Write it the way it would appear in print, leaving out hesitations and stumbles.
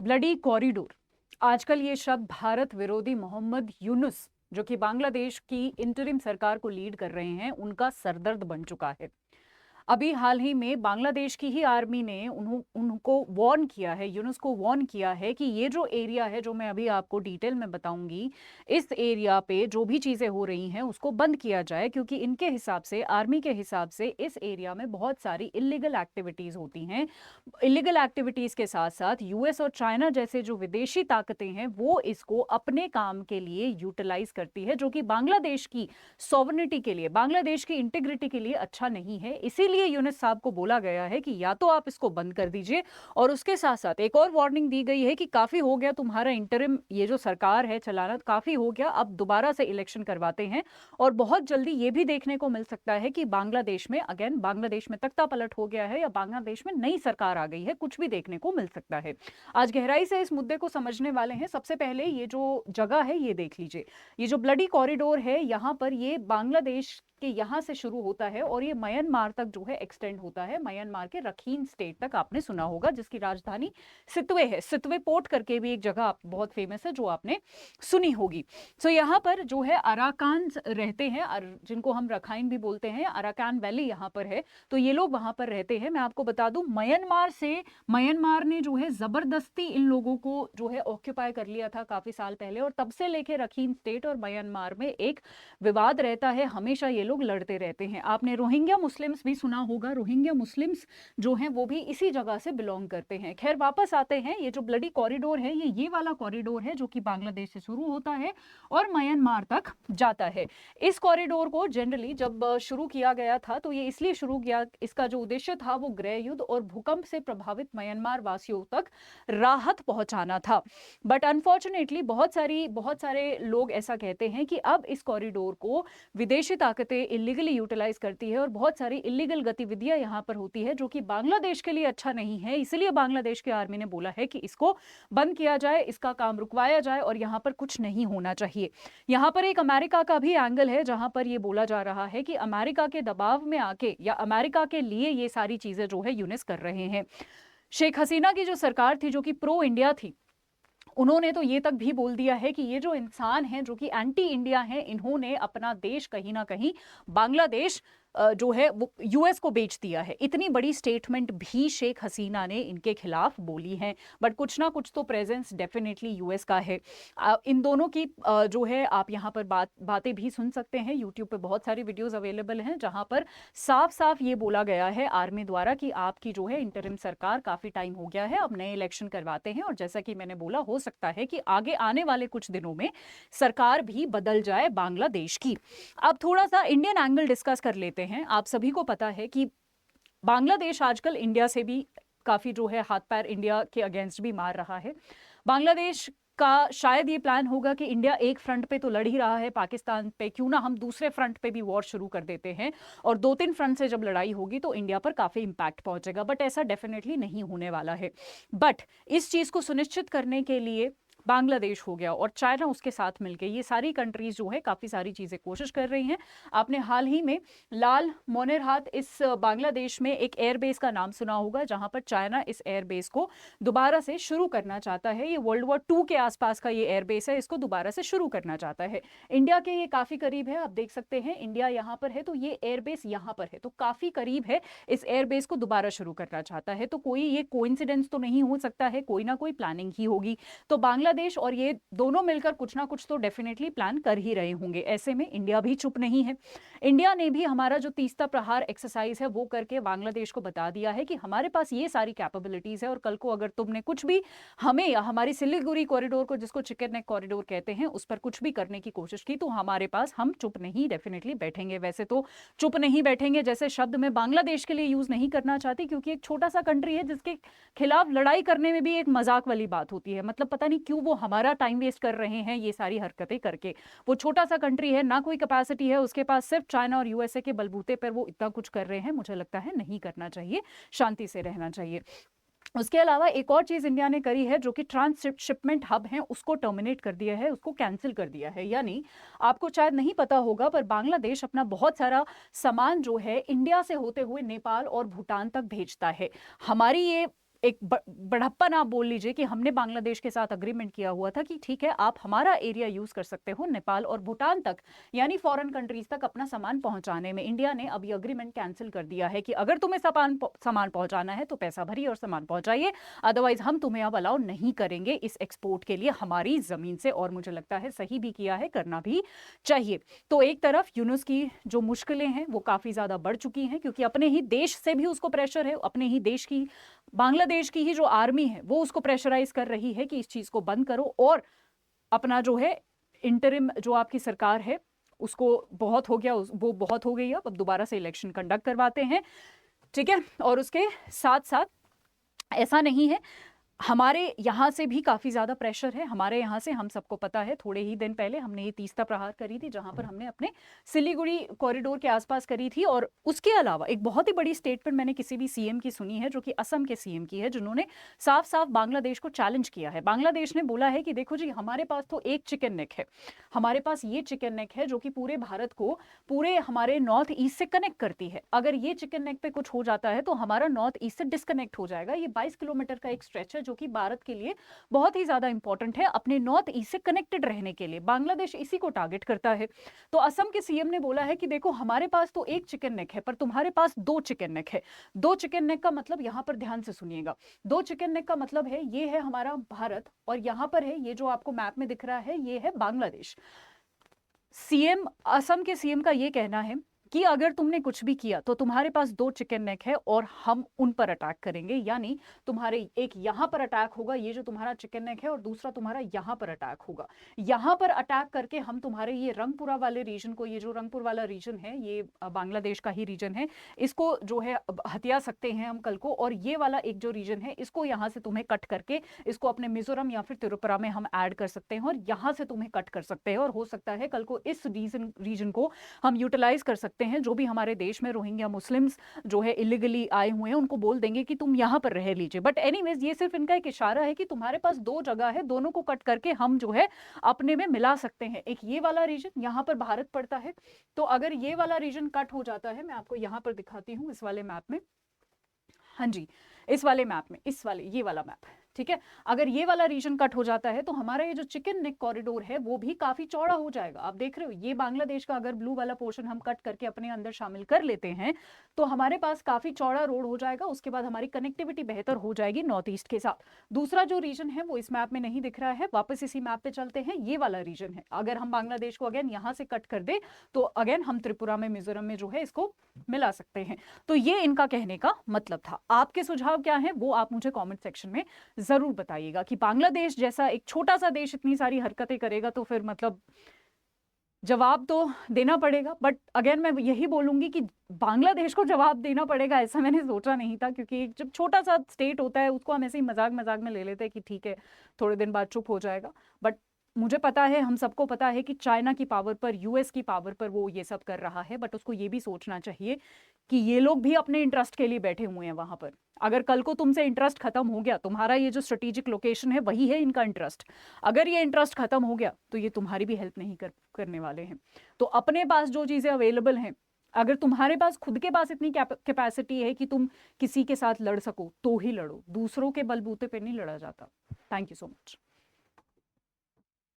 Bloody corridor, आजकल ये शब्द भारत विरोधी मोहम्मद यूनुस, जो कि बांग्लादेश की इंटरिम सरकार को लीड कर रहे हैं, उनका सरदर्द बन चुका है। अभी हाल ही में बांग्लादेश की ही आर्मी ने उनको वार्न किया है, यूनुस को वार्न किया है कि ये जो एरिया है, जो मैं अभी आपको डिटेल में बताऊंगी, इस एरिया पे जो भी चीज़ें हो रही हैं उसको बंद किया जाए, क्योंकि इनके हिसाब से, आर्मी के हिसाब से, इस एरिया में बहुत सारी इलीगल एक्टिविटीज़ होती हैं। इलीगल एक्टिविटीज़ के साथ साथ यूएस और चाइना जैसे जो विदेशी ताकतें हैं वो इसको अपने काम के लिए यूटिलाइज करती है, जो कि बांग्लादेश की सॉवरेनिटी के लिए, बांग्लादेश की इंटीग्रिटी के लिए अच्छा नहीं है। इसीलिए यूनुस साहब को बोला गया है कि या तो आप इसको बंद कर दीजिए, और उसके साथ साथ एक और वार्निंग दी गई है कि काफी हो गया तुम्हारा इंटरिम, ये जो सरकार है चलाना, काफी हो गया, अब दोबारा से इलेक्शन करवाते हैं। और बहुत जल्दी ये भी देखने को मिल सकता है कि बांग्लादेश में अगेन, बांग्लादेश में तख्ता पलट हो गया है या बांग्लादेश में नई सरकार आ गई है, कुछ भी देखने को मिल सकता है। आज गहराई से इस मुद्दे को समझने वाले हैं। सबसे पहले ये जो जगह है ये देख लीजिए, ये जो ब्लडी कॉरिडोर है, यहाँ पर ये बांग्लादेश कि यहाँ से शुरू होता है और ये म्यांमार तक जो है एक्सटेंड होता है। म्यांमार के रखीन स्टेट तक आपने सुना होगा, जिसकी राजधानी सितवे है। सितवे पोर्ट करके भी एक जगह बहुत फेमस है जो आपने सुनी होगी। सो यहाँ पर जो है अराकान रहते हैं, जिनको हम रखाइन भी बोलते हैं। अराकान वैली यहाँ पर है, तो ये लोग वहां पर रहते हैं। मैं आपको बता दूं, म्यांमार ने जो है जबरदस्ती इन लोगों को जो है ऑक्यूपाई कर लिया था काफी साल पहले, और तब से लेके रखीन स्टेट और म्यांमार में एक विवाद रहता है, हमेशा ये लोग लड़ते रहते हैं। आपने रोहिंग्या मुस्लिम्स भी सुना होगा, रोहिंग्या मुस्लिम्स जो हैं वो भी इसी जगह से बिलोंग करते हैं। खैर, वापस आते हैं, ये जो ब्लडी कॉरिडोर है, ये वाला कॉरिडोर है जो कि बांग्लादेश से शुरू होता है और म्यांमार तक जाता है। इस कॉरिडोर को जनरली जब शुरू किया गया था तो ये इसलिए शुरू किया, इसका जो उद्देश्य था वो गृह युद्ध और भूकंप से प्रभावित म्यांमार वासियों तक राहत पहुंचाना था। बट अनफॉर्चुनेटली बहुत सारे लोग ऐसा कहते हैं कि अब इस कॉरिडोर को विदेशी ताकतें इलीगली यूटिलाइज करती है और बहुत सारी इलीगल गतिविधियां यहां पर होती है, जो कि बांग्लादेश के लिए अच्छा नहीं है। इसलिए बांग्लादेश की आर्मी ने बोला है कि इसको बंद किया जाए, इसका काम रुकवाया जाए और यहां पर कुछ नहीं होना चाहिए। यहां पर एक अमेरिका का भी एंगल है, जहां पर यह बोला जा रहा है कि अमेरिका के दबाव में आके या अमेरिका के लिए ये सारी चीजें जो है यूनुस कर रहे हैं। शेख हसीना की जो सरकार थी, जो कि प्रो इंडिया थी, उन्होंने तो ये तक भी बोल दिया है कि ये जो इंसान हैं जो कि एंटी इंडिया हैं, इन्होंने अपना देश कहीं ना कहीं, बांग्लादेश जो है वो यूएस को बेच दिया है। इतनी बड़ी स्टेटमेंट भी शेख हसीना ने इनके खिलाफ बोली है। बट कुछ ना कुछ तो प्रेजेंस डेफिनेटली यूएस का है। इन दोनों की जो है आप यहाँ पर बातें भी सुन सकते हैं। यूट्यूब पे बहुत सारी वीडियोस अवेलेबल हैं जहाँ पर साफ साफ ये बोला गया है आर्मी द्वारा कि आपकी जो है इंटरिम सरकार, काफी टाइम हो गया है, अब नए इलेक्शन करवाते हैं। और जैसा कि मैंने बोला, हो सकता है कि आगे आने वाले कुछ दिनों में सरकार भी बदल जाए बांग्लादेश की। अब थोड़ा सा इंडियन एंगल डिस्कस कर लेते हैं। आप सभी को पता है कि बांग्लादेश आजकल इंडिया से भी काफी जो है हाथ पैर इंडिया के अगेंस्ट भी मार रहा है। बांग्लादेश का शायद ये प्लान होगा कि इंडिया एक फ्रंट पे तो लड़ ही रहा है पाकिस्तान पे, क्यों ना हम दूसरे फ्रंट पे भी वॉर शुरू कर देते हैं, और 2-3 फ्रंट से जब लड़ाई होगी तो इंडिया पर काफी इंपैक्ट पहुंचेगा। बट ऐसा डेफिनेटली नहीं होने वाला है। बट इस चीज को सुनिश्चित करने के लिए बांग्लादेश हो गया और चाइना उसके साथ मिलकर, ये सारी कंट्रीज जो है काफी सारी चीजें कोशिश कर रही हैं। आपने हाल ही में लाल मोनेरहाट, इस बांग्लादेश में एक एयरबेस का नाम सुना होगा, जहां पर चाइना इस एयरबेस को दोबारा से शुरू करना चाहता है। ये वर्ल्ड वॉर 2 के आसपास का ये एयरबेस है, इसको दोबारा से शुरू करना चाहता है। इंडिया के ये काफी करीब है, आप देख सकते हैं इंडिया यहाँ पर है तो ये एयरबेस यहाँ पर है, तो काफी करीब है। इस एयरबेस को दोबारा शुरू करना चाहता है, तो कोई ये कोइंसिडेंस तो नहीं हो सकता है, कोई ना कोई प्लानिंग ही होगी। तो बांग्लादेश और ये दोनों मिलकर कुछ ना कुछ तो डेफिनेटली प्लान कर ही रहे होंगे। ऐसे में इंडिया भी चुप नहीं है। इंडिया ने भी हमारा जो तीस्ता प्रहार एक्सरसाइज है वो करके बांग्लादेश को बता दिया है कि हमारे पास ये सारी कैपेबिलिटीज है, और कल को अगर तुमने कुछ भी हमें या हमारी सिलीगुड़ी कॉरिडोर को, जिसको चिकन नेक कॉरिडोर कहते हैं, उस पर कुछ भी करने की कोशिश की तो हमारे पास, हम चुप नहीं डेफिनेटली बैठेंगे। वैसे तो चुप नहीं बैठेंगे जैसे शब्द मैं बांग्लादेश के लिए यूज नहीं करना चाहती, क्योंकि एक छोटा सा कंट्री है जिसके खिलाफ लड़ाई करने में भी एक मजाक वाली बात होती है। मतलब पता नहीं क्यों वो हमारा टाइम वेस्ट कर रहे हैं ये सारी हरकतें करके। वो छोटा सा कंट्री है, ना कोई कैपेसिटी है उसके पास, सिर्फ चाइना और यूएसए के बलबूते पर वो इतना कुछ कर रहे हैं। मुझे लगता है नहीं करना चाहिए, शांति से रहना चाहिए। उसके अलावा एक और चीज इंडिया ने करी है, जो कि ट्रांसशिपमेंट हब है उसको टर्मिनेट कर दिया है, उसको कैंसिल कर दिया है। यानी आपको शायद नहीं पता होगा, पर बांग्लादेश अपना बहुत सारा सामान जो है इंडिया से होते हुए नेपाल और भूटान तक भेजता है। हमारी ये एक बड़प्पन आप बोल लीजिए कि हमने बांग्लादेश के साथ अग्रीमेंट किया हुआ था कि ठीक है आप हमारा एरिया यूज कर सकते हो नेपाल और भूटान तक, यानी फॉरेन कंट्रीज तक अपना सामान पहुंचाने में। इंडिया ने अब ये अग्रीमेंट कैंसिल कर दिया है कि अगर तुम्हें सामान पहुंचाना है तो पैसा भरिए और सामान पहुंचाइए, अदरवाइज हम तुम्हें अब अलाउ नहीं करेंगे इस एक्सपोर्ट के लिए हमारी जमीन से। और मुझे लगता है सही भी किया है, करना भी चाहिए। तो एक तरफ यूनुस की जो मुश्किलें हैं वो काफी ज्यादा बढ़ चुकी हैं, क्योंकि अपने ही देश से भी उसको प्रेशर है, अपने ही देश की, बांग्लादेश की ही जो आर्मी है वो उसको प्रेशराइज कर रही है कि इस चीज को बंद करो, और अपना जो है इंटरिम जो आपकी सरकार है उसको बहुत हो गया, वो बहुत हो गई, अब दोबारा से इलेक्शन कंडक्ट करवाते हैं, ठीक है। और उसके साथ साथ ऐसा नहीं है, हमारे यहाँ से भी काफ़ी ज़्यादा प्रेशर है। हमारे यहाँ से, हम सबको पता है, थोड़े ही दिन पहले हमने ये तीस्ता प्रहार करी थी, जहाँ पर हमने अपने सिलीगुड़ी कॉरिडोर के आसपास करी थी। और उसके अलावा एक बहुत ही बड़ी स्टेटमेंट मैंने किसी भी सीएम की सुनी है, जो कि असम के सीएम की है, जिन्होंने साफ साफ बांग्लादेश को चैलेंज किया है। बांग्लादेश ने बोला है कि देखो जी, हमारे पास तो एक चिकन नेक है, हमारे पास ये चिकन नेक है जो कि पूरे भारत को, पूरे हमारे नॉर्थ ईस्ट से कनेक्ट करती है। अगर ये चिकन नेक पे कुछ हो जाता है तो हमारा नॉर्थ ईस्ट से डिस्कनेक्ट हो जाएगा। ये 22 किलोमीटर का एक स्ट्रेच है जो कि भारत के लिए बहुत ही ज्यादा इंपॉर्टेंट है अपने नॉर्थ ईस्ट से कनेक्टेड रहने के लिए। बांग्लादेश इसी को टारगेट करता है। तो असम के सीएम ने बोला है कि देखो, हमारे पास तो एक चिकन नेक है पर तुम्हारे पास दो चिकन नेक है। दो चिकन नेक का मतलब, यहां पर ध्यान से सुनिएगा, दो चिकन नेक का मतलब है ये है हमारा भारत, और यहां पर है ये जो आपको मैप में दिख रहा है, ये है बांग्लादेश। सीएम, असम के सीएम का ये कहना है कि अगर तुमने कुछ भी किया तो तुम्हारे पास दो चिकन नेक है और हम उन पर अटैक करेंगे। यानी तुम्हारे एक यहां पर अटैक होगा, ये जो तुम्हारा चिकन नेक है, और दूसरा तुम्हारा यहां पर अटैक होगा। यहां पर अटैक करके हम तुम्हारे ये रंगपुरा वाले रीजन को, ये जो रंगपुर वाला रीजन है ये बांग्लादेश का ही रीजन है, इसको जो है हथिया सकते हैं हम कल को। और ये वाला एक जो रीजन है इसको यहां से तुम्हें कट करके इसको अपने मिजोरम या फिर त्रिपुरा में हम ऐड कर सकते हैं, और यहां से तुम्हें कट कर सकते हैं। और हो सकता है कल को इस रीजन को हम यूटिलाइज कर सकते हैं। जो भी हमारे देश में रोहिंग्या मुस्लिम्स जो है इलीगली आए हुए हैं, उनको बोल देंगे कि तुम यहां पर रह लीजिए। बट एनीवेज, ये सिर्फ इनका एक इशारा है कि तुम्हारे पास दो जगह है, दोनों को कट करके हम जो है अपने में मिला सकते हैं। एक ये वाला रीजन, यहां पर भारत पड़ता है, तो अगर ये वाला रीजन कट हो जाता है, मैं आपको यहां पर दिखाती हूं इस वाले मैप में, हाँ जी, इस वाले मैप में, इस वाले, ये वाला मैप, ठीक है। अगर ये वाला रीजन कट हो जाता है तो हमारा ये जो चिकन नेक कॉरिडोर है वो भी काफी चौड़ा हो जाएगा। आप देख रहे हो, ये बांग्लादेश का अगर ब्लू वाला पोर्शन हम कट करके अपने अंदर शामिल कर लेते हैं तो हमारे पास काफी चौड़ा रोड हो जाएगा। उसके बाद हमारी कनेक्टिविटी बेहतर हो जाएगी नॉर्थ ईस्ट के साथ। दूसरा जो रीजन है वो इस मैप में नहीं दिख रहा है, वापस इसी मैप पे चलते हैं, ये वाला रीजन है। अगर हम बांग्लादेश को अगेन यहाँ से कट कर दे तो अगेन हम त्रिपुरा में, मिजोरम में जो है इसको मिला सकते हैं। तो ये इनका कहने का मतलब था। आपके सुझाव क्या है वो आप मुझे कमेंट सेक्शन में जरूर बताइएगा कि बांग्लादेश जैसा एक छोटा सा देश इतनी सारी हरकतें करेगा तो फिर मतलब जवाब तो देना पड़ेगा। बट अगेन मैं यही बोलूंगी कि बांग्लादेश को जवाब देना पड़ेगा ऐसा मैंने सोचा नहीं था, क्योंकि जब छोटा सा स्टेट होता है उसको हम ऐसे ही मजाक मजाक में ले लेते हैं कि ठीक है थोड़े दिन बाद चुप हो जाएगा। बट मुझे पता है, हम सबको पता है कि चाइना की पावर पर, यूएस की पावर पर वो ये सब कर रहा है। बट उसको ये भी सोचना चाहिए कि ये लोग भी अपने इंटरेस्ट के लिए बैठे हुए हैं वहां पर। अगर कल को तुमसे इंटरेस्ट खत्म हो गया, तुम्हारा ये जो स्ट्रेटेजिक लोकेशन है वही है इनका इंटरेस्ट, अगर ये इंटरेस्ट खत्म हो गया तो ये तुम्हारी भी हेल्प नहीं करने वाले हैं। तो अपने पास जो चीजें अवेलेबल हैं, अगर तुम्हारे पास खुद के पास इतनी कैपेसिटी है कि तुम किसी के साथ लड़ सको तो ही लड़ो, दूसरों के बलबूते पे नहीं लड़ा जाता। Thank you so much.